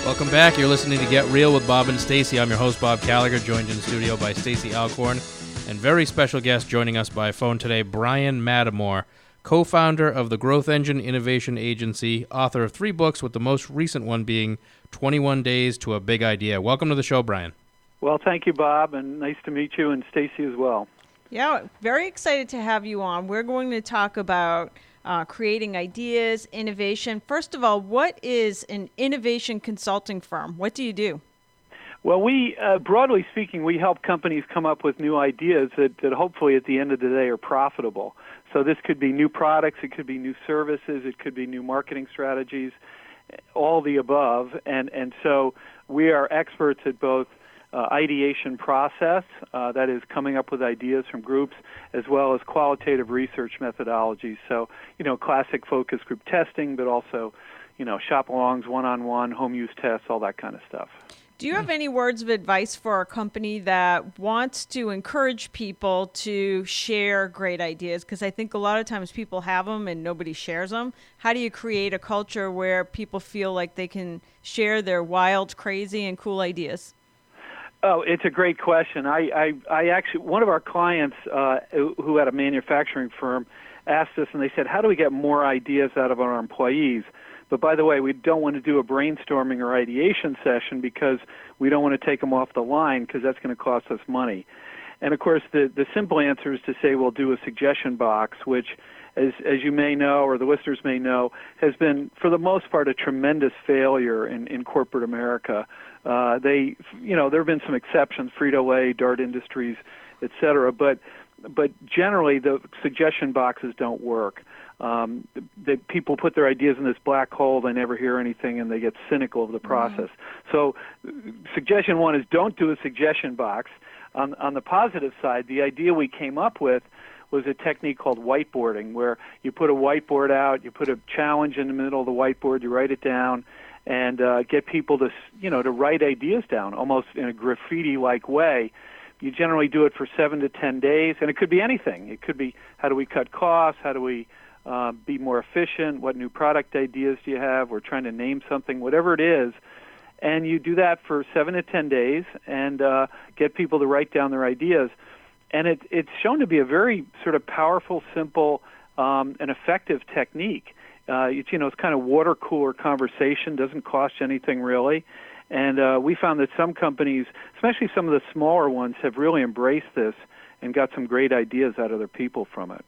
Welcome back. You're listening to Get Real with Bob and Stacy. I'm your host, Bob Gallagher, joined in the studio by Stacy Alcorn, and very special guest joining us by phone today, Brian Mattemore, co-founder of the Growth Engine Innovation Agency, author of 3 books, with the most recent one being 21 Days to a Big Idea. Welcome to the show, Brian. Well, thank you, Bob, and nice to meet you, and Stacy as well. Yeah, very excited to have you on. We're going to talk about creating ideas, innovation. First of all, what is an innovation consulting firm? What do you do? Well, we, broadly speaking, we help companies come up with new ideas that hopefully at the end of the day are profitable. So this could be new products, it could be new services, it could be new marketing strategies, all the above. And so we are experts at both ideation process, that is coming up with ideas from groups, as well as qualitative research methodologies. So, classic focus group testing, but also, shop-alongs, one-on-one, home use tests, all that kind of stuff. Do you have any words of advice for a company that wants to encourage people to share great ideas? Because I think a lot of times people have them and nobody shares them. How do you create a culture where people feel like they can share their wild, crazy, and cool ideas? Oh, it's a great question. I actually, one of our clients who had a manufacturing firm asked us, and they said, how do we get more ideas out of our employees? But by the way, we don't want to do a brainstorming or ideation session because we don't want to take them off the line because that's going to cost us money. And of course, the simple answer is to say we'll do a suggestion box, which, as you may know, or the listeners may know, has been, for the most part, a tremendous failure in corporate America. There have been some exceptions, Frito-Lay, Dart Industries, et cetera, but generally the suggestion boxes don't work. People put their ideas in this black hole, they never hear anything, and they get cynical of the process. So suggestion one is don't do a suggestion box. On the positive side, the idea we came up with was a technique called whiteboarding, where you put a whiteboard out, you put a challenge in the middle of the whiteboard, you write it down, and get people to write ideas down, almost in a graffiti-like way. You generally do it for 7 to 10 days, and it could be anything. It could be, how do we cut costs? How do we be more efficient? What new product ideas do you have? We're trying to name something, whatever it is. And you do that for 7 to 10 days and get people to write down their ideas. And it's shown to be a very sort of powerful, simple, and effective technique. It's kind of water cooler conversation, doesn't cost you anything really. And we found that some companies, especially some of the smaller ones, have really embraced this and got some great ideas out of their people from it.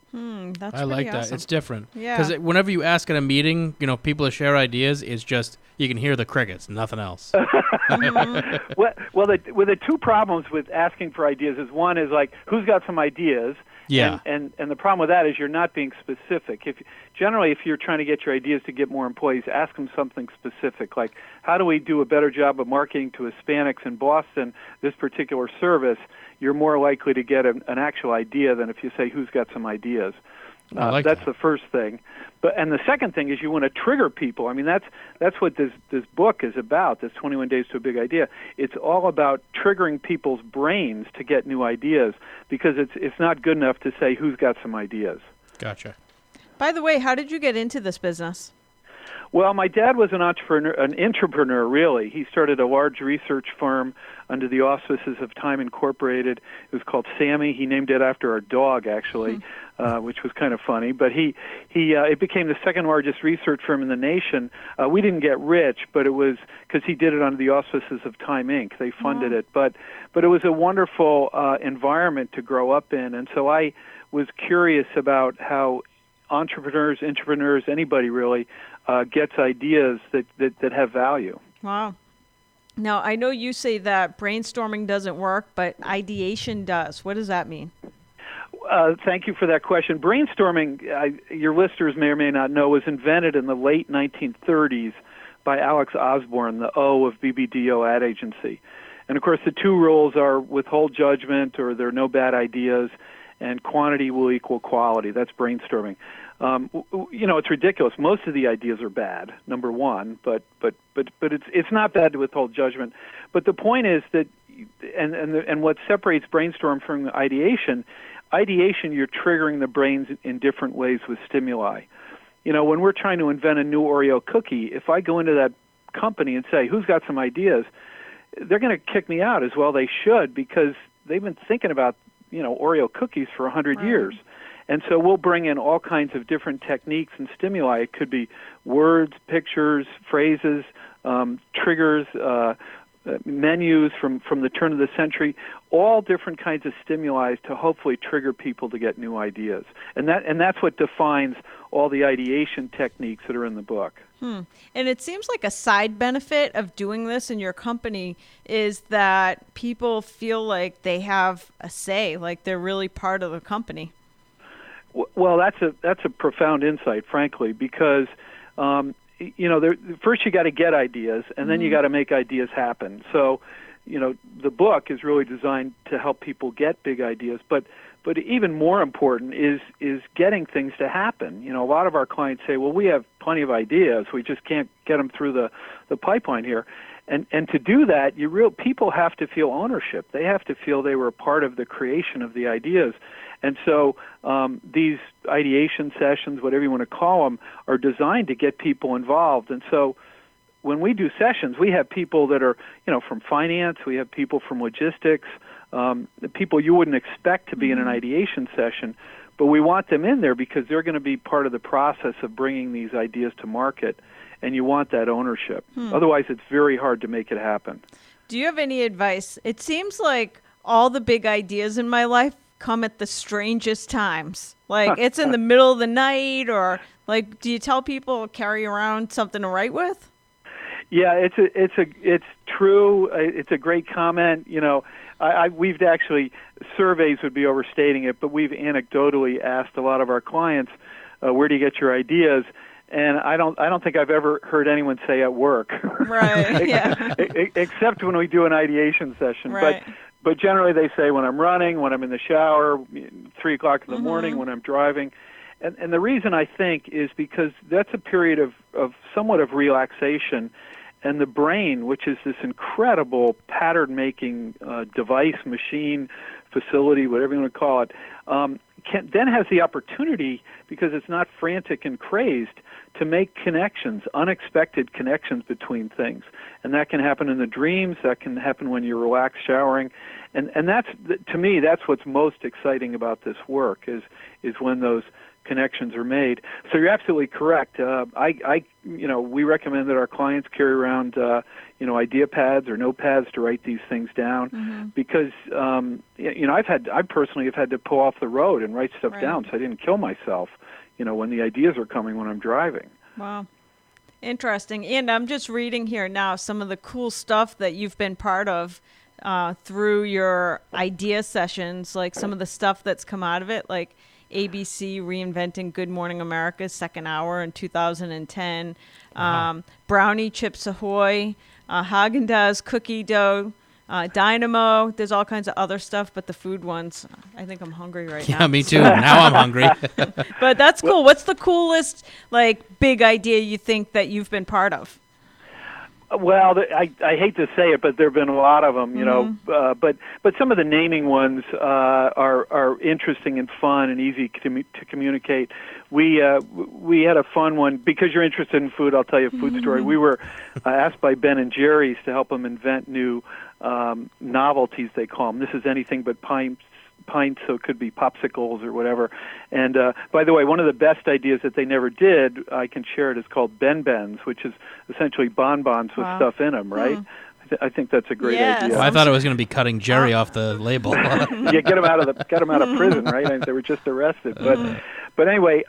That's I like awesome. that. It's different. Yeah. Because whenever you ask at a meeting, people to share ideas, it's just, you can hear the crickets, nothing else. Well, the two problems with asking for ideas is, one is like, who's got some ideas? Yeah. And the problem with that is you're not being specific. Generally, if you're trying to get your ideas to get more employees, ask them something specific, like, how do we do a better job of marketing to Hispanics in Boston, this particular service? You're more likely to get an actual idea than if you say, who's got some ideas? That's the first thing. And the second thing is you want to trigger people. I mean, that's what this book is about, this 21 Days to a Big Idea. It's all about triggering people's brains to get new ideas, because it's not good enough to say who's got some ideas. Gotcha. By the way, how did you get into this business? Well, my dad was an entrepreneur, really. He started a large research firm under the auspices of Time Incorporated. It was called Sammy. He named it after our dog, actually, which was kind of funny. But it became the second largest research firm in the nation. We didn't get rich, but it was because he did it under the auspices of Time Inc. They funded it. But it was a wonderful environment to grow up in. And so I was curious about how entrepreneurs, anybody really, gets ideas that have value. Wow. Now, I know you say that brainstorming doesn't work, but ideation does. What does that mean? Thank you for that question. Brainstorming, your listeners may or may not know, was invented in the late 1930s by Alex Osborne, the O of BBDO ad agency. And, of course, the two rules are withhold judgment, or there are no bad ideas, and quantity will equal quality. That's brainstorming. It's ridiculous. Most of the ideas are bad, number one, but it's not bad to withhold judgment. But the point is that, and what separates brainstorm from ideation, you're triggering the brains in different ways with stimuli. When we're trying to invent a new Oreo cookie, if I go into that company and say, who's got some ideas, they're going to kick me out, as well they should, because they've been thinking about, Oreo cookies for 100 years. And so we'll bring in all kinds of different techniques and stimuli. It could be words, pictures, phrases, triggers, menus from the turn of the century, all different kinds of stimuli to hopefully trigger people to get new ideas. And that's what defines all the ideation techniques that are in the book. And it seems like a side benefit of doing this in your company is that people feel like they have a say, like they're really part of the company. Well, that's a profound insight, frankly, because first you got to get ideas, and then you got to make ideas happen. So, the book is really designed to help people get big ideas, but even more important is getting things to happen. A lot of our clients say, well, we have plenty of ideas, we just can't get them through the pipeline here. And to do that, people have to feel ownership. They have to feel they were a part of the creation of the ideas. And so these ideation sessions, whatever you want to call them, are designed to get people involved. And so when we do sessions, we have people that are, from finance, we have people from logistics, the people you wouldn't expect to be in an ideation session, but we want them in there because they're going to be part of the process of bringing these ideas to market, and you want that ownership. Otherwise, it's very hard to make it happen. Do you have any advice? It seems like all the big ideas in my life come at the strangest times. Like it's in the middle of the night, or like, do you tell people carry around something to write with? Yeah, it's true. It's a great comment. We've actually, surveys would be overstating it, but we've anecdotally asked a lot of our clients, where do you get your ideas? And I don't think I've ever heard anyone say at work. Right. Yeah. Except when we do an ideation session. Right. But generally they say when I'm running, when I'm in the shower, 3 o'clock in the morning, when I'm driving. And the reason I think is because that's a period of somewhat of relaxation, and the brain, which is this incredible pattern-making device, machine, facility, whatever you want to call it, then has the opportunity, because it's not frantic and crazed, to make connections, unexpected connections between things. And that can happen in the dreams, that can happen when you're relaxed showering. And that's, to me, that's what's most exciting about this work, is when those connections are made. So you're absolutely correct. We recommend that our clients carry around, idea pads or notepads to write these things down, because, I personally have had to pull off the road and write stuff down so I didn't kill myself, when the ideas are coming when I'm driving. Wow. Interesting. And I'm just reading here now some of the cool stuff that you've been part of through your idea sessions, like some of the stuff that's come out of it, like ABC reinventing Good Morning America's second hour in 2010, Brownie Chips Ahoy, Haagen-Dazs cookie dough, Dynamo. There's all kinds of other stuff, but the food ones, I think I'm hungry right now. Yeah, me too. Now I'm hungry. But that's cool. What's the coolest, big idea you think that you've been part of? Well, I hate to say it, but there have been a lot of them, but some of the naming ones are interesting and fun and easy to communicate. We had a fun one, because you're interested in food. I'll tell you a food story. We were asked by Ben & Jerry's to help them invent new novelties, they call them. This is anything but pints, so it could be popsicles or whatever. And by the way, one of the best ideas that they never did, I can share it, is called Ben Bens, which is essentially bonbons with stuff in them, right? I think that's a great idea. Well, I thought it was going to be cutting Jerry off the label. Yeah, get him out of prison, right? They were just arrested. But anyway,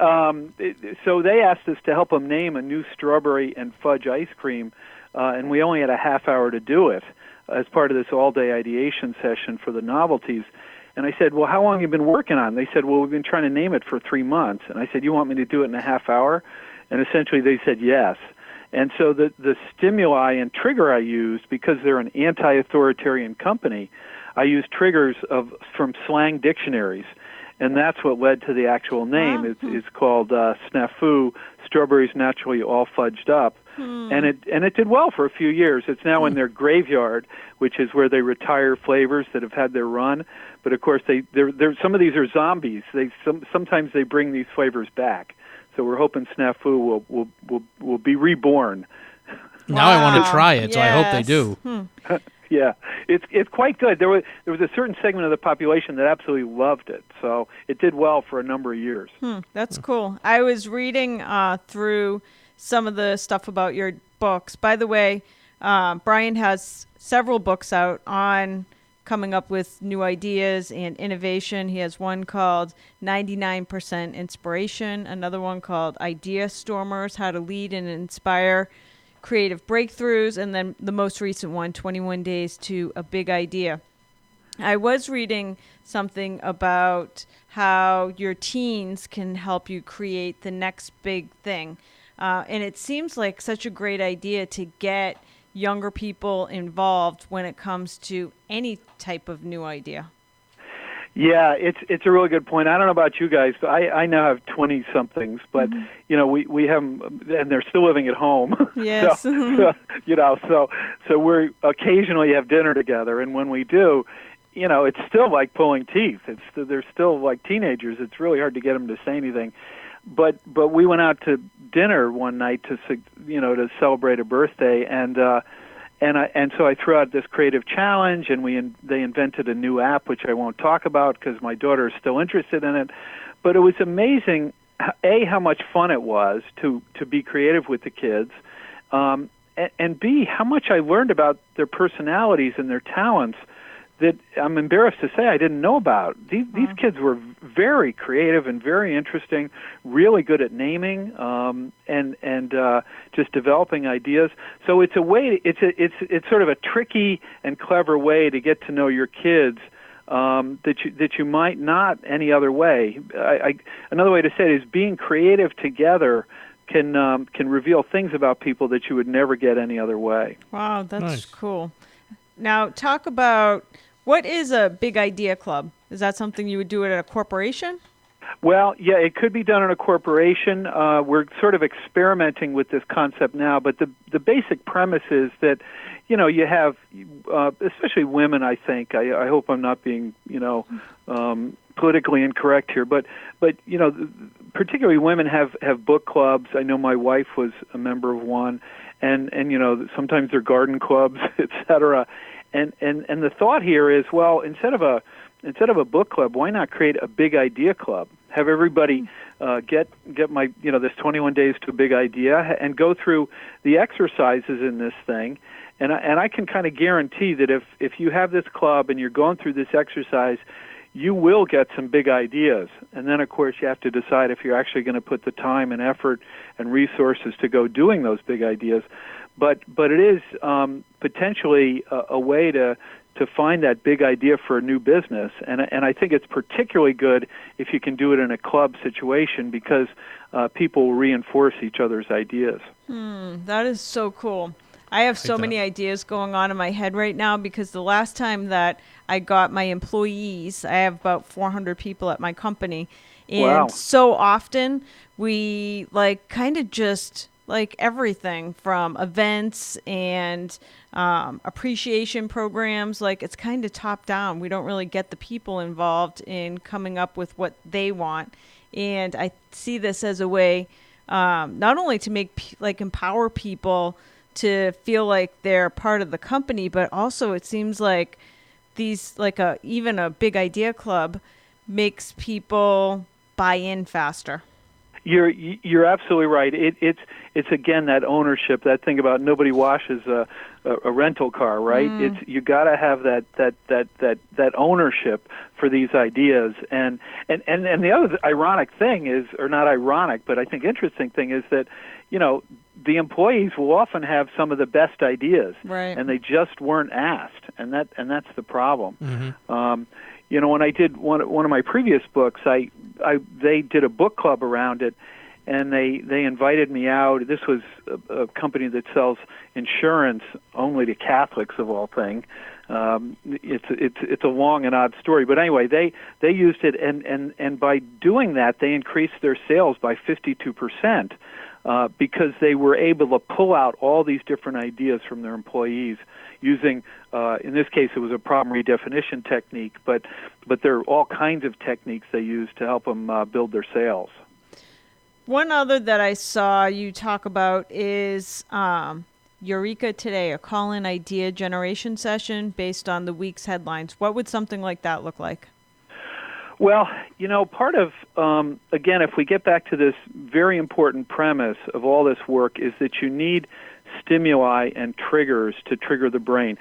so they asked us to help them name a new strawberry and fudge ice cream, and we only had a half hour to do it as part of this all-day ideation session for the novelties. And I said, well, how long have you been working on it? They said, well, we've been trying to name it for 3 months. And I said, you want me to do it in a half hour? And essentially they said yes. And so the stimuli and trigger I used, because they're an anti-authoritarian company, I used triggers from slang dictionaries. And that's what led to the actual name. It's called Snafu, Strawberries Naturally All Fudged Up. And it did well for a few years. It's now in their graveyard, which is where they retire flavors that have had their run. But of course, some of these are zombies. Sometimes they bring these flavors back. So we're hoping Snafu will be reborn. Now I want to try it, so I hope they do. Yeah, it's quite good. There was a certain segment of the population that absolutely loved it, so it did well for a number of years. That's cool. I was reading through some of the stuff about your books. By the way, Brian has several books out on coming up with new ideas and innovation. He has one called 99% Inspiration, another one called Idea Stormers, How to Lead and Inspire Creative Breakthroughs, and then the most recent one, 21 Days to a Big Idea. I was reading something about how your teens can help you create the next big thing. And it seems like such a great idea to get younger people involved when it comes to any type of new idea. Yeah, it's a really good point. I don't know about you guys, but I now have 20-somethings, but we have, and they're still living at home. Yes. so we're occasionally have dinner together, and when we do, it's still like pulling teeth. They're still like teenagers. It's really hard to get them to say anything. But we went out to dinner one night to celebrate a birthday, and so I threw out this creative challenge, and they invented a new app, which I won't talk about because my daughter is still interested in it. But it was amazing, A, how much fun it was to be creative with the kids, and B, how much I learned about their personalities and their talents that I'm embarrassed to say I didn't know about. These kids were very creative and very interesting, really good at naming and just developing ideas. So it's a way. It's sort of a tricky and clever way to get to know your kids that you might not any other way. Another way to say it is being creative together can reveal things about people that you would never get any other way. Wow, that's nice. Cool. Now talk about. What is a big idea club? Is that something you would do at a corporation? Well, yeah, it could be done in a corporation. We're sort of experimenting with this concept now, but the basic premise is that, you have, especially women, I think. I hope I'm not being, politically incorrect here, but particularly women have book clubs. I know my wife was a member of one, and sometimes they're garden clubs, et cetera. And the thought here is, well, instead of a book club, why not create a big idea club? Have everybody get my this 21 days to a big idea and go through the exercises in this thing, and I can kind of guarantee that if you have this club and you're going through this exercise, you will get some big ideas. And then, of course, you have to decide if you're actually going to put the time and effort and resources to go doing those big ideas. But it is potentially a way to find that big idea for a new business, and I think it's particularly good if you can do it in a club situation because people will reinforce each other's ideas. That is so cool. I have so many ideas going on in my head right now because the last time that I got my employees, I have about 400 people at my company, and so often we kind of just everything from events and appreciation programs. It's kind of top down. We don't really get the people involved in coming up with what they want. And I see this as a way not only to make empower people to feel like they're part of the company, but also it seems like these even a big idea club makes people buy in faster. You're absolutely right. It's again that ownership, that thing about nobody washes a rental car, right? It's you got to have that ownership for these ideas, and the other ironic thing is, or not ironic, but I think interesting thing is that the employees will often have some of the best ideas, right? And they just weren't asked, and that's the problem. Mm-hmm. When I did one of my previous books, they did a book club around it, and they invited me out. This was a company that sells insurance only to Catholics, of all things. It's a long and odd story, but anyway, they used it, and by doing that, they increased their sales by 52%. Because they were able to pull out all these different ideas from their employees using, in this case, it was a problem redefinition technique, but there are all kinds of techniques they use to help them build their sales. One other that I saw you talk about is Eureka Today, a call-in idea generation session based on the week's headlines. What would something like that look like? Well, part of, again, if we get back to this very important premise of all this work is that you need stimuli and triggers to trigger the brain.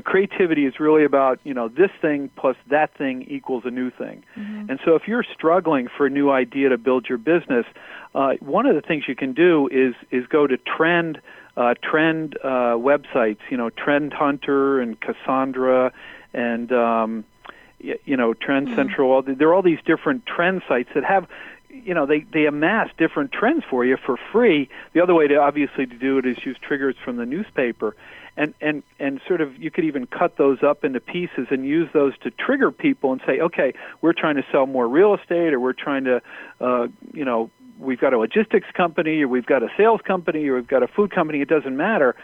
Creativity is really about, this thing plus that thing equals a new thing. Mm-hmm. And so if you're struggling for a new idea to build your business, one of the things you can do is go to trend websites, Trend Hunter and Cassandra and Trend Central. There are all these different trend sites that have, they amass different trends for you for free. The other way to do it is use triggers from the newspaper, and sort of you could even cut those up into pieces and use those to trigger people and say, okay, we're trying to sell more real estate, or we're trying to, we've got a logistics company, or we've got a sales company, or we've got a food company. It doesn't matter.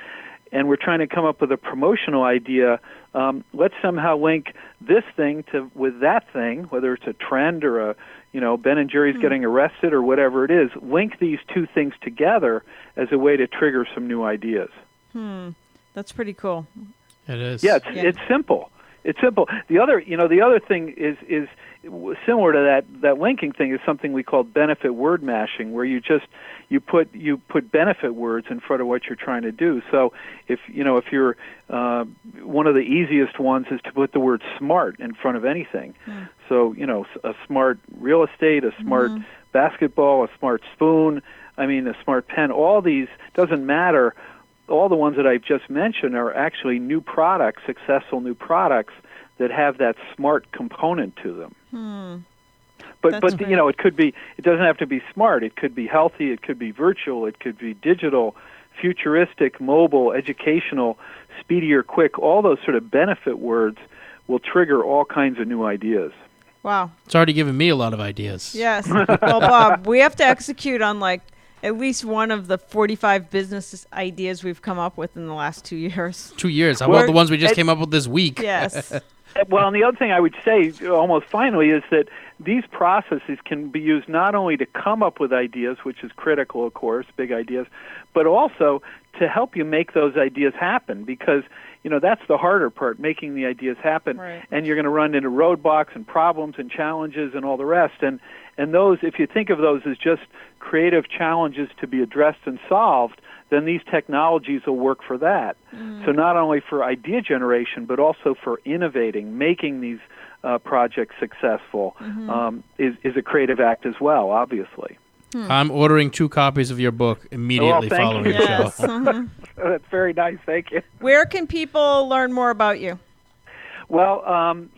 And we're trying to come up with a promotional idea. Let's somehow link this thing with that thing, whether it's a trend or a, Ben and Jerry's getting arrested or whatever it is. Link these two things together as a way to trigger some new ideas. That's pretty cool. It is. Yeah, it's simple. It's simple. The other thing is similar to that linking thing is something we call benefit word mashing, where you put benefit words in front of what you're trying to do. So if you're one of the easiest ones is to put the word smart in front of anything. So a smart real estate, a smart basketball, a smart spoon, a smart pen. All these, doesn't matter. All the ones that I've just mentioned are actually new products, successful new products that have that smart component to them. But it could be. It doesn't have to be smart. It could be healthy. It could be virtual. It could be digital, futuristic, mobile, educational, speedy or quick. All those sort of benefit words will trigger all kinds of new ideas. Wow! It's already given me a lot of ideas. Yes. Well, Bob, we have to execute on at least one of the 45 business ideas we've come up with in the last 2 years. 2 years. How about the ones we just came up with this week? Yes. Well, and the other thing I would say, almost finally, is that these processes can be used not only to come up with ideas, which is critical, of course, big ideas, but also to help you make those ideas happen, because that's the harder part, making the ideas happen. Right. And you're going to run into roadblocks and problems and challenges and all the rest. And those, if you think of those as just creative challenges to be addressed and solved, then these technologies will work for that. So not only for idea generation, but also for innovating, making these projects successful is a creative act as well, obviously. I'm ordering 2 copies of your book immediately following the show. That's very nice. Thank you. Where can people learn more about you? Well,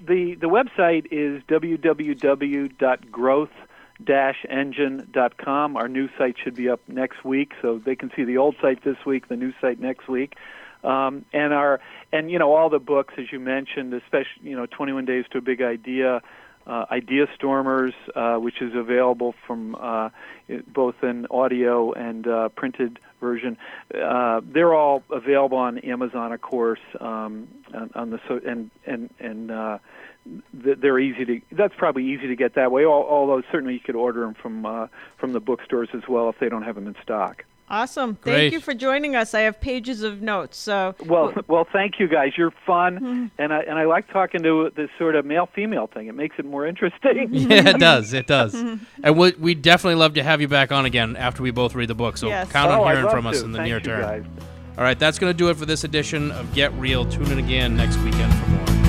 the website is www.growth-engine.com. Our new site should be up next week, so they can see the old site this week, the new site next week. And all the books, as you mentioned, especially 21 Days to a Big Idea, Idea Stormers, which is available from both in audio and printed version. They're all available on Amazon, of course, they're easy to. That's probably easy to get that way. Although certainly you could order them from the bookstores as well if they don't have them in stock. Awesome. Great. Thank you for joining us. I have pages of notes. So well, thank you guys. You're fun, and I like talking to this sort of male-female thing. It makes it more interesting. Yeah, it does. It does. And we definitely love to have you back on again after we both read the book. So count on hearing from us in the near term. Guys. All right, that's going to do it for this edition of Get Real. Tune in again next weekend for more.